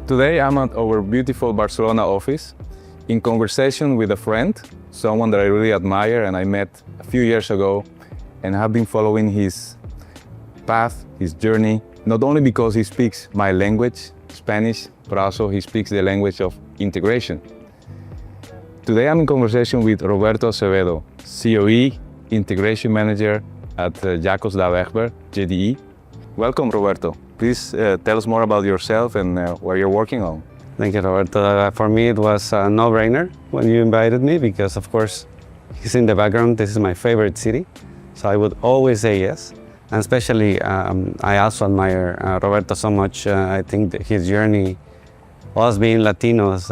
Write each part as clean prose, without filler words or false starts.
Today I'm at our beautiful Barcelona office in conversation with a friend, someone that I really admire and I met a few years ago, and have been following his path, his journey, not only because he speaks my language, Spanish, but also he speaks the language of integration. Today I'm in conversation with Roberto Acevedo, COE Integration Manager at 𝐓𝐨𝐲𝐸𝐻𝐻. Welcome, Roberto. Please tell us more about yourself and what you're working on. Thank you, Roberto. For me, it was a no-brainer when you invited me because, of course, he's in the background. This is my favorite city, so I would always say yes. And especially, I also admire Roberto so much. I think that his journey, us being Latinos,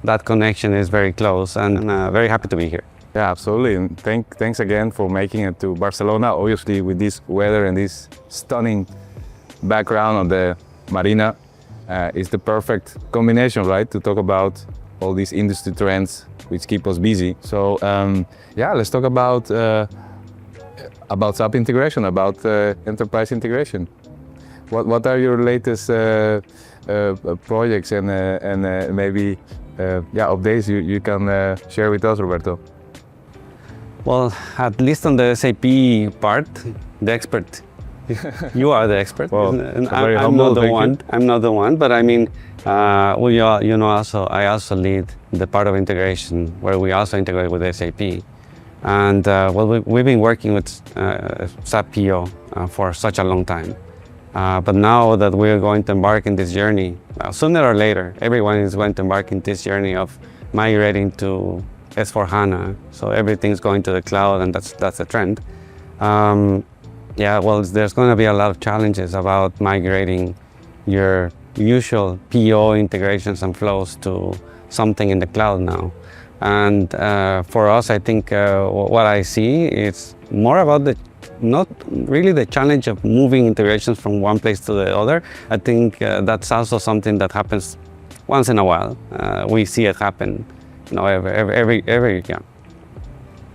that connection is very close, and very happy to be here. Yeah, absolutely. And thanks again for making it to Barcelona. Obviously, with this weather and this stunning background of the marina, it's the perfect combination, right, to talk about all these industry trends which keep us busy. So, yeah, let's talk about SAP integration, about enterprise integration. What are your latest projects and maybe updates you can share with us, Roberto? Well, at least on the SAP part, the expert. You are the expert. Well, I'm not the one. I'm not the one, but I mean, I also lead the part of integration where we also integrate with SAP. And we've been working with SAP PO for such a long time. But now that we're going to embark in this journey, sooner or later, everyone is going to embark in this journey of migrating to S/4HANA. So everything's going to the cloud, and that's a trend. Yeah, well, there's going to be a lot of challenges about migrating your usual PO integrations and flows to something in the cloud now. And for us, I think what I see is more about not really the challenge of moving integrations from one place to the other. I think that's also something that happens once in a while. We see it happen,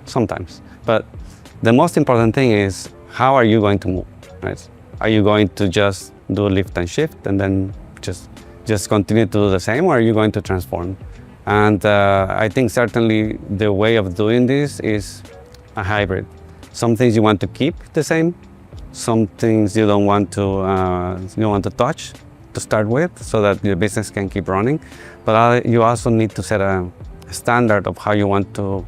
sometimes. But the most important thing is, how are you going to move, right? Are you going to just do lift and shift and then just continue to do the same, or are you going to transform? And I think certainly the way of doing this is a hybrid. Some things you want to keep the same, some things you don't want to touch to start with, so that your business can keep running. But you also need to set a standard of how you want to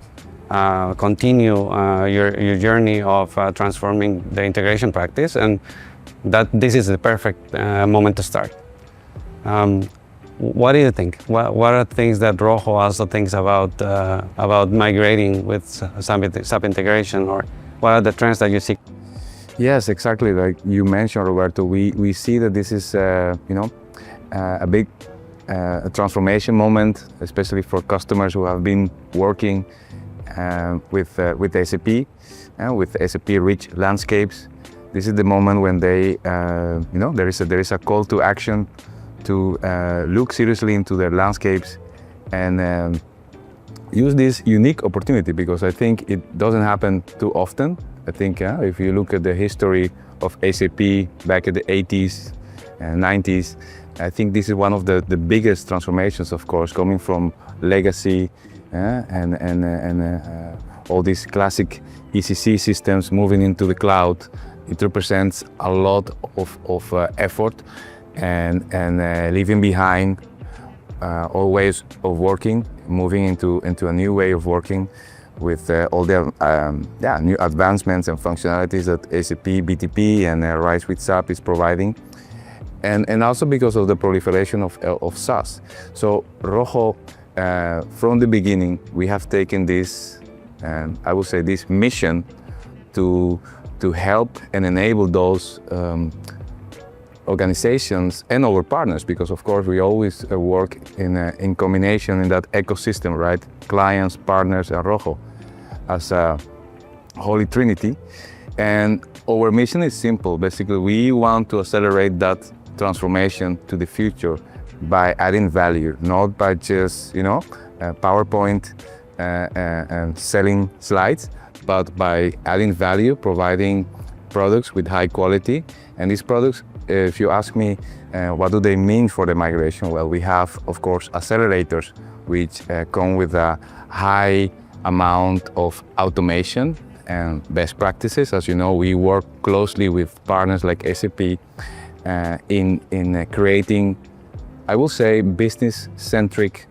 continue your journey of transforming the integration practice, and that this is the perfect moment to start. What do you think? What are things that Rojo also thinks about migrating with SAP integration, or what are the trends that you see? Yes, exactly. Like you mentioned, Roberto, we see that this is a big transformation moment, especially for customers who have been working with SAP, with SAP-rich landscapes. This is the moment when they, there is a call to action to look seriously into their landscapes and use this unique opportunity, because I think it doesn't happen too often. I think if you look at the history of SAP back in the 80s and 90s, I think this is one of the biggest transformations, of course, coming from legacy and all these classic ECC systems moving into the cloud. It represents a lot of effort and leaving behind old ways of working, moving into a new way of working with all the new advancements and functionalities that SAP BTP and Rise with SAP is providing. And also because of the proliferation of SaaS. So Rojo, from the beginning, we have taken this, I would say, this mission to help and enable those organizations and our partners, because of course we always work in combination in that ecosystem, right? Clients, partners, and Rojo as a holy trinity. And our mission is simple. Basically, we want to accelerate that transformation to the future by adding value, not by just, PowerPoint and selling slides, but by adding value, providing products with high quality. And these products if you ask me what do they mean for the migration, well, we have, of course, accelerators, which come with a high amount of automation and best practices. As you know, we work closely with partners like SAP in creating, I will say, business-centric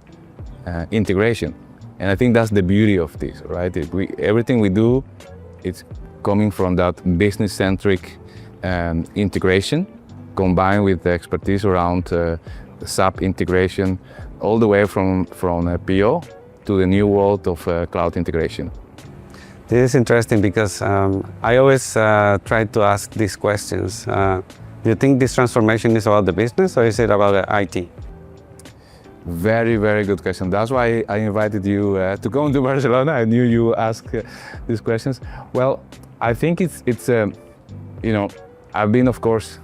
integration. And I think that's the beauty of this, right? Everything we do, it's coming from that business-centric integration, combined with the expertise around SAP integration, all the way from PO to the new world of cloud integration. This is interesting because I always try to ask these questions. Do you think this transformation is about the business or is it about IT? Very, very good question. That's why I invited you to come to Barcelona. I knew you ask these questions. Well, I think it's you know, I've been, of course,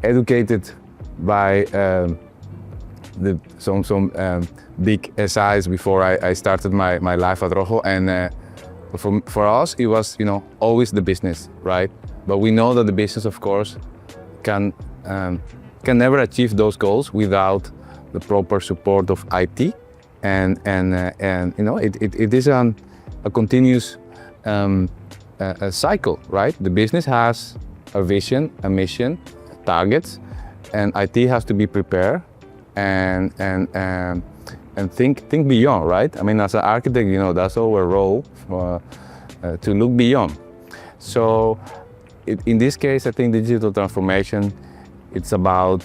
educated by some big SIs before I started my life at Rojo, and for us it was, you know, always the business, right? But we know that the business, of course, can never achieve those goals without the proper support of IT, and you know, it is a continuous a cycle, right? The business has a vision, a mission, targets, and IT has to be prepared and think beyond, right? I mean, as an architect, you know, that's our role to look beyond. So in this case, I think digital transformation, it's about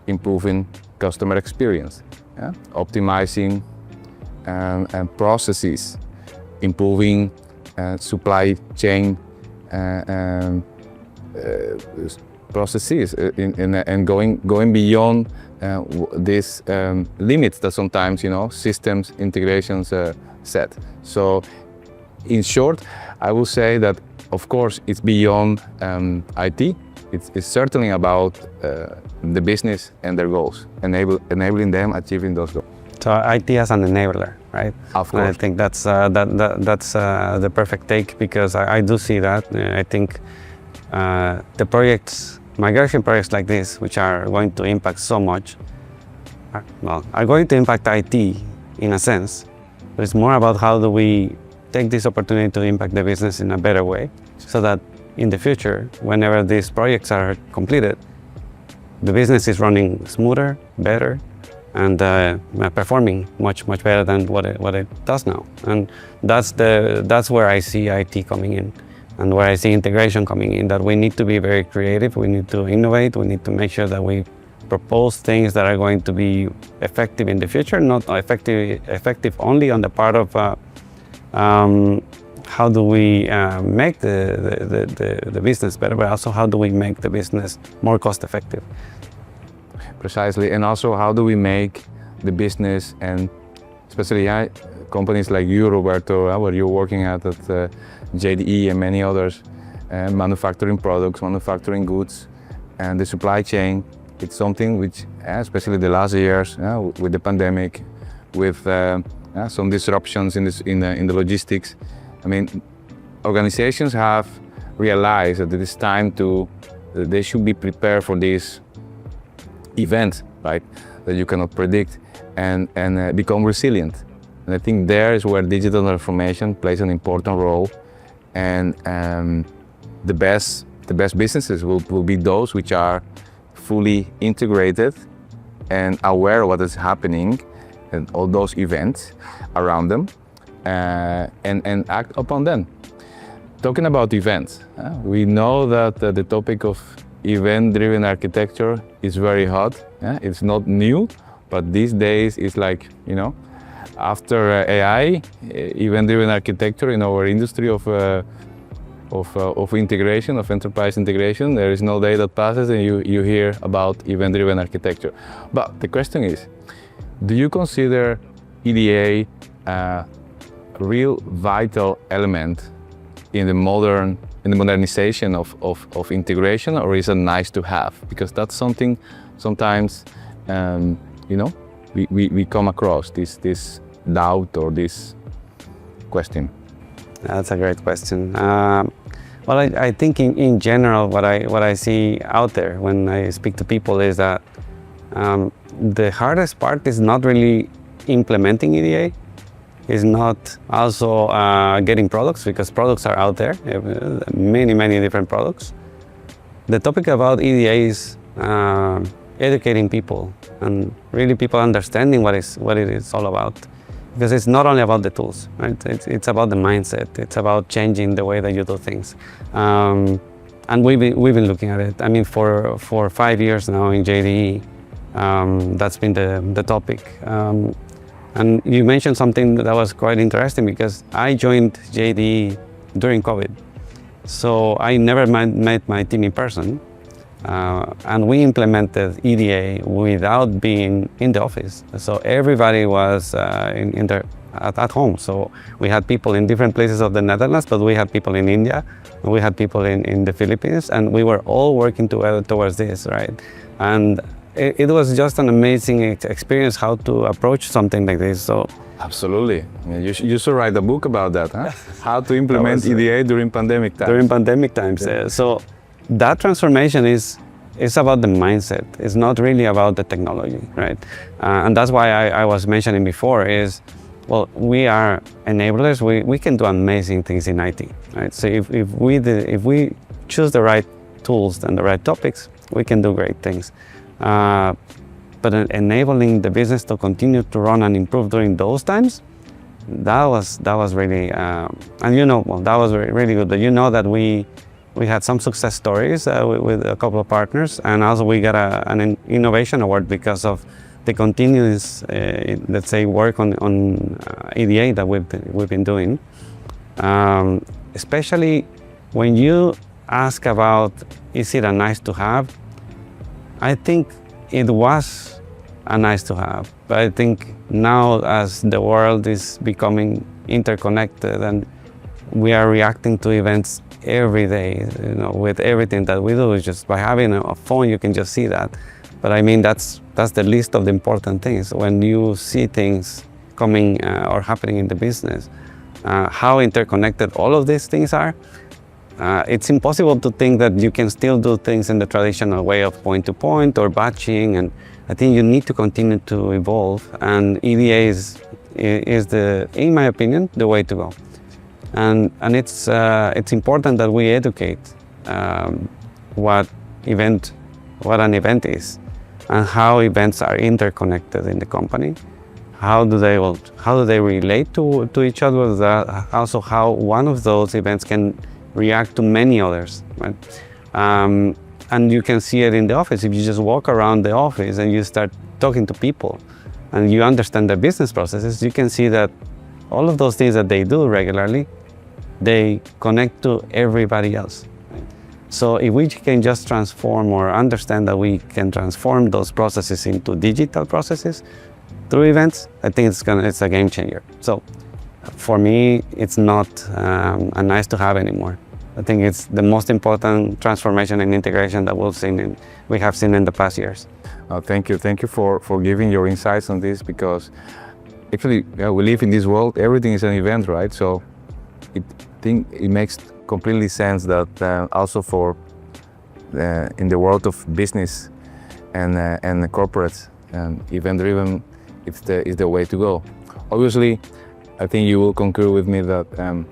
improving customer experience, yeah? Optimizing and processes, improving supply chain processes, and going beyond these limits that sometimes, you know, systems integrations set. So in short, I will say that, of course, it's beyond IT. It's certainly about the business and their goals, enabling them achieving those goals. So IT as an enabler, right? Of course. And I think that's the perfect take, because I do see that. I think the projects, migration projects like this, which are going to impact so much, are going to impact IT in a sense, but it's more about how do we take this opportunity to impact the business in a better way, so that in the future, whenever these projects are completed, the business is running smoother, better, and performing much better than what it does now. And that's where I see IT coming in, and where I see integration coming in. That we need to be very creative, we need to innovate, we need to make sure that we propose things that are going to be effective in the future, not effective only on the part of how do we make the business better, but also how do we make the business more cost effective. Precisely, and also how do we make the business, and especially companies like you, Roberto, where you're working at JDE and many others, manufacturing products, manufacturing goods, and the supply chain. It's something which, especially the last years, with the pandemic, with some disruptions in the logistics. I mean, organizations have realized that it is time that they should be prepared for this event, right, that you cannot predict, and become resilient. And I think there is where digital transformation plays an important role, and the best businesses will be those which are fully integrated and aware of what is happening and all those events around them, and act upon them. Talking about events, we know that the topic of event-driven architecture is very hot. It's not new, but these days it's like, you know, after AI, event-driven architecture in our industry of integration, of enterprise integration, there is no day that passes and you hear about event-driven architecture. But the question is, do you consider EDA a real vital element in the modernization of integration, or is it nice to have? Because that's something sometimes, you know, we come across this doubt or this question. That's a great question. Well, I think in general, what I see out there when I speak to people is that the hardest part is not really implementing EDA. Is not also getting products, because products are out there, many different products. The topic about EDA is educating people and really people understanding what it is all about. Because it's not only about the tools, right? It's about the mindset. It's about changing the way that you do things. And we've been looking at it. I mean, for 5 years now in JDE, that's been the topic. And you mentioned something that was quite interesting, because I joined JDE during COVID. So I never met my team in person. And we implemented EDA without being in the office. So everybody was at home. So we had people in different places of the Netherlands, but we had people in India, and we had people in the Philippines, and we were all working together towards this, right? And it was just an amazing experience how to approach something like this. So absolutely. I mean, you should write a book about that, huh? How to implement EDA during pandemic times. During pandemic times, yeah. So that transformation is about the mindset. It's not really about the technology, right? And that's why I was mentioning before is, well, we are enablers. We can do amazing things in IT, right? So if we choose the right tools and the right topics, we can do great things. But enabling the business to continue to run and improve during those times, that was really, and you know, well, that was really good. But you know that we had some success stories with a couple of partners, and also we got an innovation award because of the continuous, let's say, work on EDA that we've been doing. Especially when you ask about, is it a nice to have? I think it was a nice to have, but I think now as the world is becoming interconnected and we are reacting to events every day, you know, with everything that we do, just by having a phone you can just see that. But I mean, that's the least of the important things. When you see things coming or happening in the business, how interconnected all of these things are, it's impossible to think that you can still do things in the traditional way of point-to-point or batching, and I think you need to continue to evolve, and EDA is in my opinion, the way to go. And it's important that we educate what an event is, and how events are interconnected in the company. How do they relate to each other? Also, how one of those events can react to many others, right? And you can see it in the office. If you just walk around the office and you start talking to people and you understand their business processes, you can see that all of those things that they do regularly, they connect to everybody else. Right? So if we can just transform or understand that we can transform those processes into digital processes through events, I think it's a game changer. So for me, it's not a nice to have anymore. I think it's the most important transformation and integration that we have seen in the past years. Thank you for giving your insights on this, because actually we live in this world, everything is an event, right? So I think it makes completely sense that also for in the world of business and the corporates, event-driven is the way to go. Obviously, I think you will concur with me that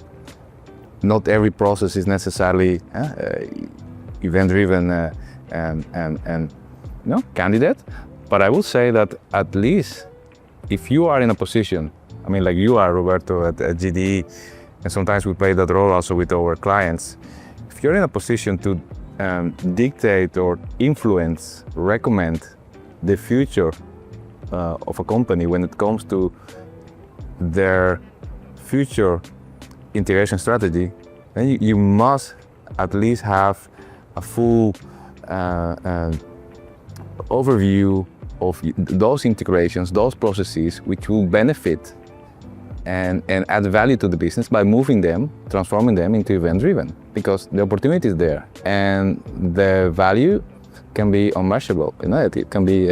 not every process is necessarily event-driven and candidate, but I would say that at least if you are in a position, I mean, like you are, Roberto, at GDE, and sometimes we play that role also with our clients. If you're in a position to dictate or influence, recommend the future of a company when it comes to their future integration strategy, then you must at least have a full overview of those integrations, those processes which will benefit and add value to the business by moving them, transforming them into event-driven, because the opportunity is there and the value can be unmeasurable. It can be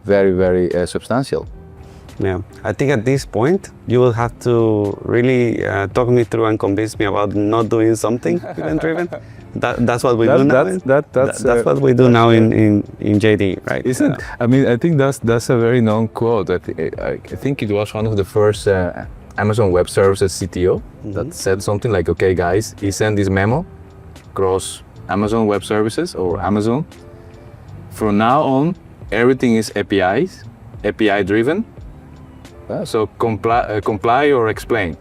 very, very substantial. Yeah, I think at this point you will have to really talk me through and convince me about not doing something event-driven. That's what we do now. That's what we do now in JD, right? Isn't? I mean, I think that's a very known quote. I think it was one of the first Amazon Web Services CTO that said something like, "Okay, guys, he sent this memo across Amazon Web Services or Amazon. From now on, everything is API driven. So comply or explain."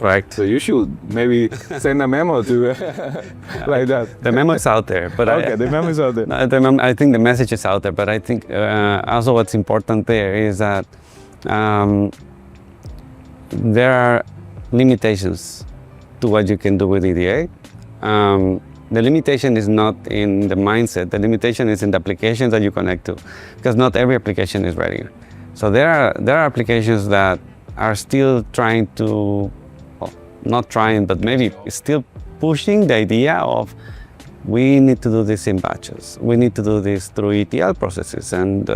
Right. So you should maybe send a memo to like that. The memo is out there, but okay, the memo is out there. I think the message is out there, but I think also what's important there is that there are limitations to what you can do with EDA. The limitation is not in the mindset. The limitation is in the applications that you connect to, because not every application is ready. So there are applications that are still trying to, well, not trying, but maybe still pushing the idea of we need to do this in batches. We need to do this through ETL processes, and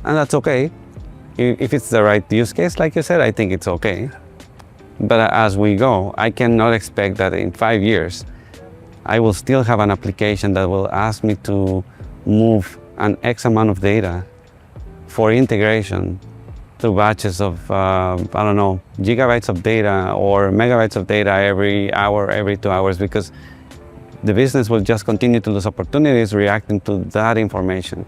that's okay. If it's the right use case, like you said, I think it's okay. But as we go, I cannot expect that in 5 years, I will still have an application that will ask me to move an X amount of data for integration through batches of, I don't know, gigabytes of data or megabytes of data every hour, every 2 hours, because the business will just continue to lose opportunities reacting to that information.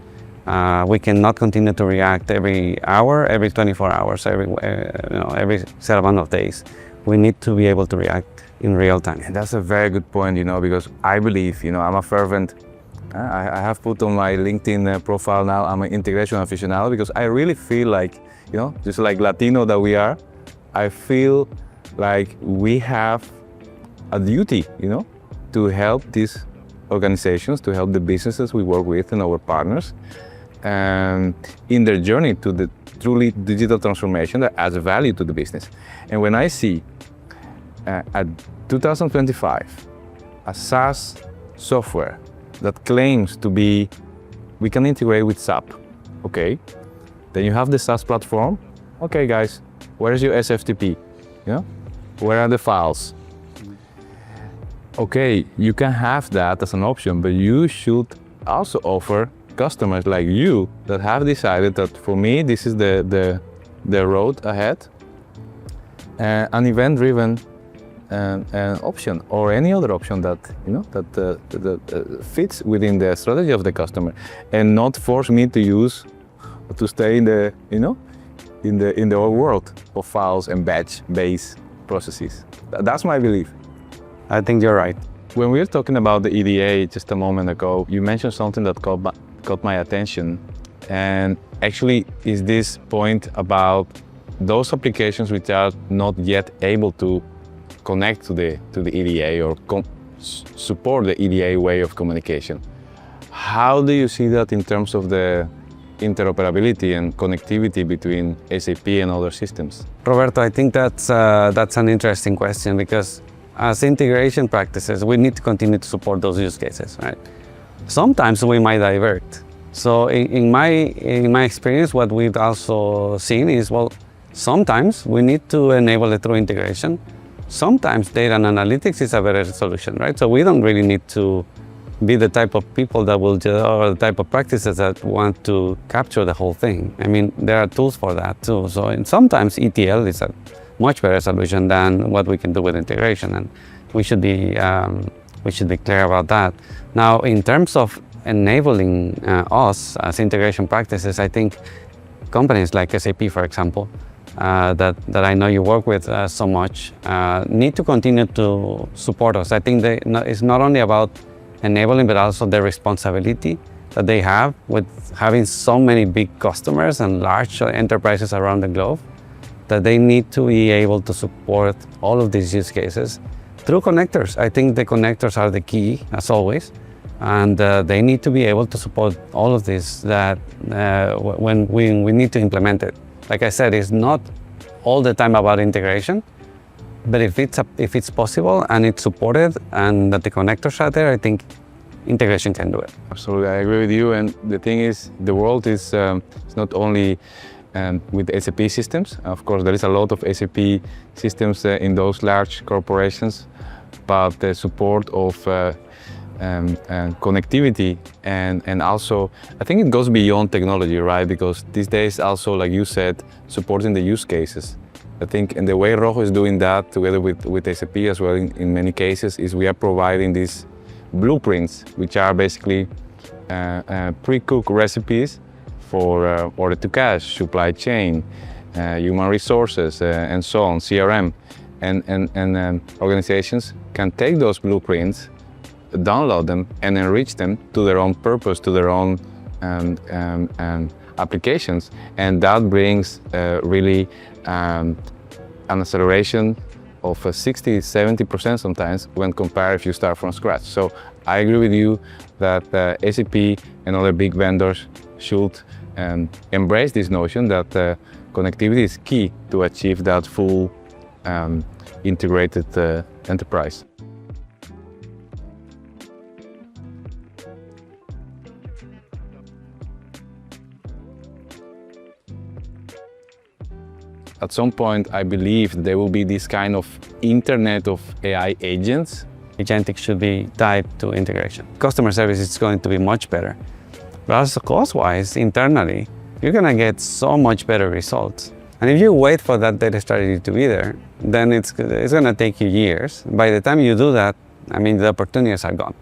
We cannot continue to react every hour, every 24 hours, every set amount of days. We need to be able to react in real time. And that's a very good point, because I believe, I'm a fervent, I have put on my LinkedIn profile now, I'm an integration aficionado, because I really feel like, just like Latino that we are, I feel like we have a duty, to help these organizations, to help the businesses we work with and our partners, in their journey to the truly digital transformation that adds value to the business. And when I see at 2025 a SaaS software that claims to be, we can integrate with SAP, okay? Then you have the SaaS platform. Okay, guys, where is your SFTP? Where are the files? Okay, you can have that as an option, but you should also offer customers like you that have decided that for me, this is the road ahead, an event-driven option or any other option that that fits within the strategy of the customer, and not force me to stay in the in the old world of files and batch-based processes. That's my belief. I think you're right. When we were talking about the EDA just a moment ago, you mentioned something that caught my attention, and actually is this point about those applications which are not yet able to connect to the EDA or support the EDA way of communication. How do you see that in terms of the interoperability and connectivity between SAP and other systems? Roberto, I think that's an interesting question, because as integration practices, we need to continue to support those use cases, right? Sometimes we might divert. So in my experience, what we've also seen is, well, sometimes we need to enable it through integration. Sometimes data and analytics is a better solution, right? So we don't really need to be the type of people that will or the type of practices that want to capture the whole thing. I mean, there are tools for that too. So sometimes ETL is a much better solution than what we can do with integration, and we should be clear about that. Now, in terms of enabling us as integration practices, I think companies like SAP, for example, that I know you work with so much, need to continue to support us. I think it's not only about enabling, but also the responsibility that they have with having so many big customers and large enterprises around the globe, that they need to be able to support all of these use cases through connectors. I think the connectors are the key, as always, and they need to be able to support all of this when we need to implement it. Like I said, it's not all the time about integration, but if it's possible and it's supported and that the connectors are there, I think integration can do it. Absolutely, I agree with you. And the thing is, the world is it's not only with SAP systems. Of course, there is a lot of SAP systems in those large corporations, but the support of connectivity and also, I think it goes beyond technology, right? Because these days also, like you said, supporting the use cases. I think, and the way Rojo is doing that together with SAP as well in many cases is we are providing these blueprints, which are basically pre-cooked recipes for order to cash, supply chain, human resources, and so on, CRM. And organizations can take those blueprints, download them, and enrich them to their own purpose, to their own applications. And that brings really an acceleration of 60–70% sometimes when compared if you start from scratch. So I agree with you that SAP and other big vendors should embrace this notion that connectivity is key to achieve that full integrated enterprise. At some point, I believe there will be this kind of internet of AI agents. Agentic should be tied to integration. Customer service is going to be much better. But also cost-wise, internally, you're going to get so much better results. And if you wait for that data strategy to be there, then it's going to take you years. By the time you do that, I mean, the opportunities are gone.